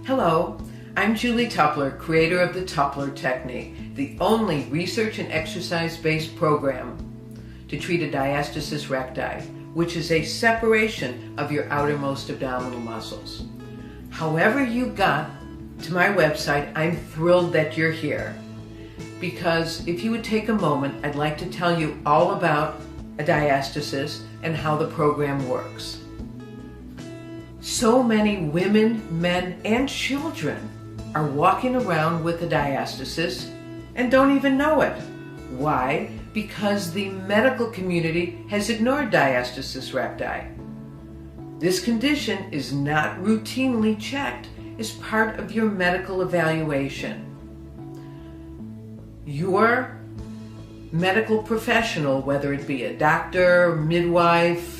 Hello, I'm Julie Tupler, creator of the Tupler Technique, the only research and exercise-based program to treat a diastasis recti, which is a separation of your outermost abdominal muscles. However you got to my website, I'm thrilled that you're here, because if you would take a moment, I'd like to tell you all about a diastasis and how the program works. So many women, men, and children are walking around with a diastasis and don't even know it. Why? Because the medical community has ignored diastasis recti. This condition is not routinely checked as part of your medical evaluation. Your medical professional, whether it be a doctor, midwife,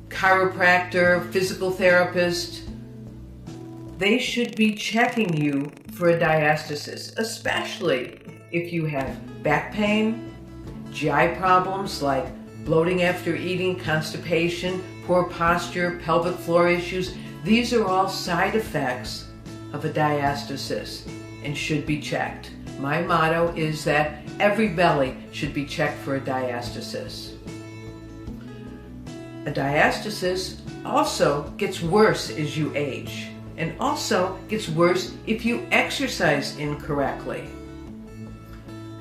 chiropractor, physical therapist, they should be checking you for a diastasis, especially if you have back pain, GI problems like bloating after eating, constipation, poor posture, pelvic floor issues. These are all side effects of a diastasis and should be checked. My motto is that every belly should be checked for a diastasis. A diastasis also gets worse as you age, and also gets worse if you exercise incorrectly.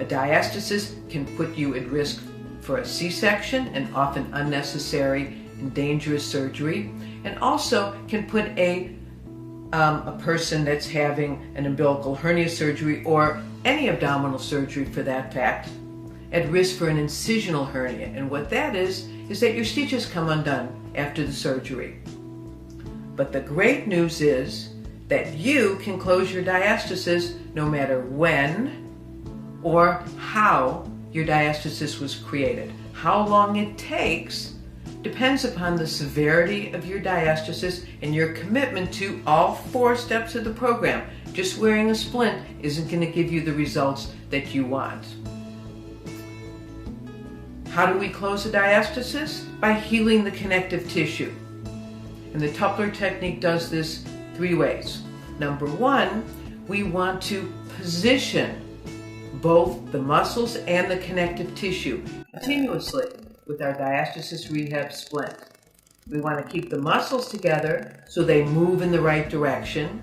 A diastasis can put you at risk for a C-section and often unnecessary and dangerous surgery, and also can put a person that's having an umbilical hernia surgery or any abdominal surgery for that fact at risk for an incisional hernia. And what that is that your stitches come undone after the surgery. But the great news is that you can close your diastasis no matter when or how your diastasis was created. How long it takes depends upon the severity of your diastasis and your commitment to all 4 steps of the program. Just wearing a splint isn't going to give you the results that you want. How do we close a diastasis? By healing the connective tissue. And the Tupler Technique does this 3 ways. Number 1, we want to position both the muscles and the connective tissue continuously with our Diastasis Rehab splint. We want to keep the muscles together so they move in the right direction,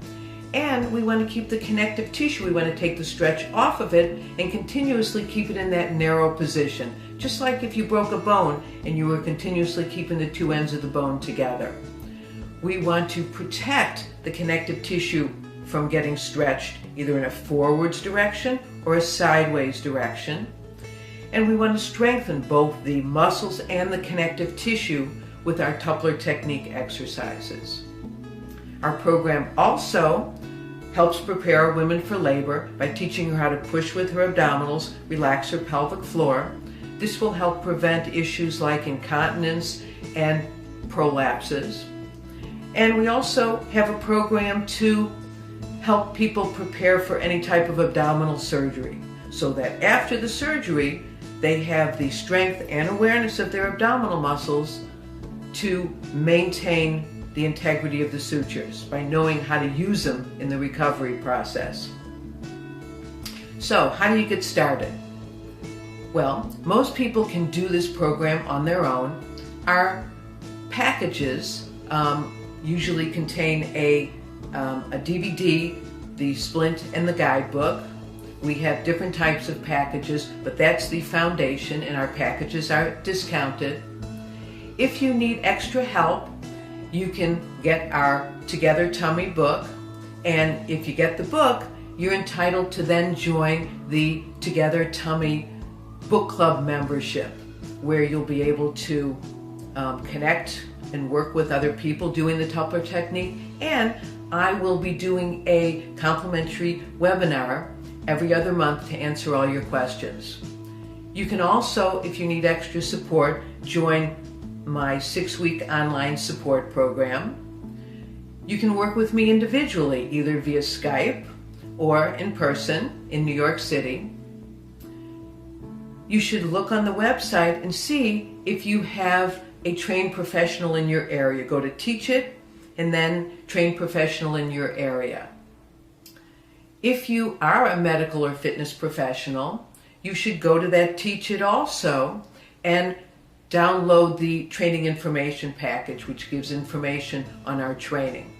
and we want to keep the connective tissue, we want to take the stretch off of it and continuously keep it in that narrow position, just like if you broke a bone and you were continuously keeping the 2 ends of the bone together. We want to protect the connective tissue from getting stretched either in a forwards direction or a sideways direction. And we want to strengthen both the muscles and the connective tissue with our Tupler Technique exercises. Our program also helps prepare women for labor by teaching her how to push with her abdominals, relax her pelvic floor. This will help prevent issues like incontinence and prolapses. And we also have a program to help people prepare for any type of abdominal surgery, so that after the surgery, they have the strength and awareness of their abdominal muscles to maintain the integrity of the sutures by knowing how to use them in the recovery process. So, how do you get started? Well, most people can do this program on their own. Our packages usually contain a DVD, the splint, and the guidebook. We have different types of packages, but that's the foundation, and our packages are discounted. If you need extra help, you can get our Together Tummy book, and if you get the book, you're entitled to then join the Together Tummy book club membership, where you'll be able to connect and work with other people doing the Tupler Technique, and I will be doing a complimentary webinar every other month to answer all your questions. You can also, if you need extra support, join my 6-week online support program. You can work with me individually, either via Skype or in person in New York City. You should look on the website and see if you have a trained professional in your area. Go to Teach It and then trained professional in your area. If you are a medical or fitness professional, you should go to that Teach It Also and download the training information package, which gives information on our training.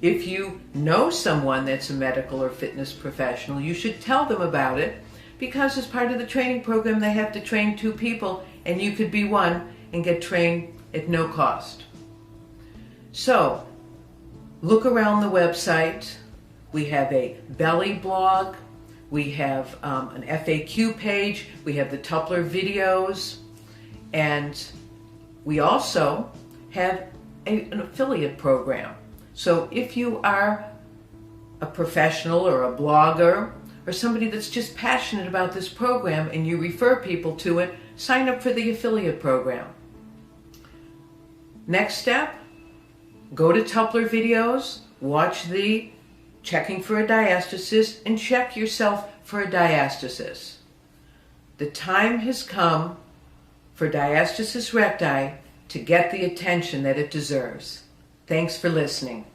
If you know someone that's a medical or fitness professional, you should tell them about it, because as part of the training program they have to train 2 people, and you could be one and get trained at no cost. So look around the website. We have a belly blog, we have an FAQ page, we have the Tupler videos, and we also have an affiliate program. So if you are a professional or a blogger or somebody that's just passionate about this program and you refer people to it, sign up for the affiliate program. Next step, go to Tupler videos, watch the Checking for a Diastasis, and check yourself for a diastasis. The time has come for Diastasis Recti to get the attention that it deserves. Thanks for listening.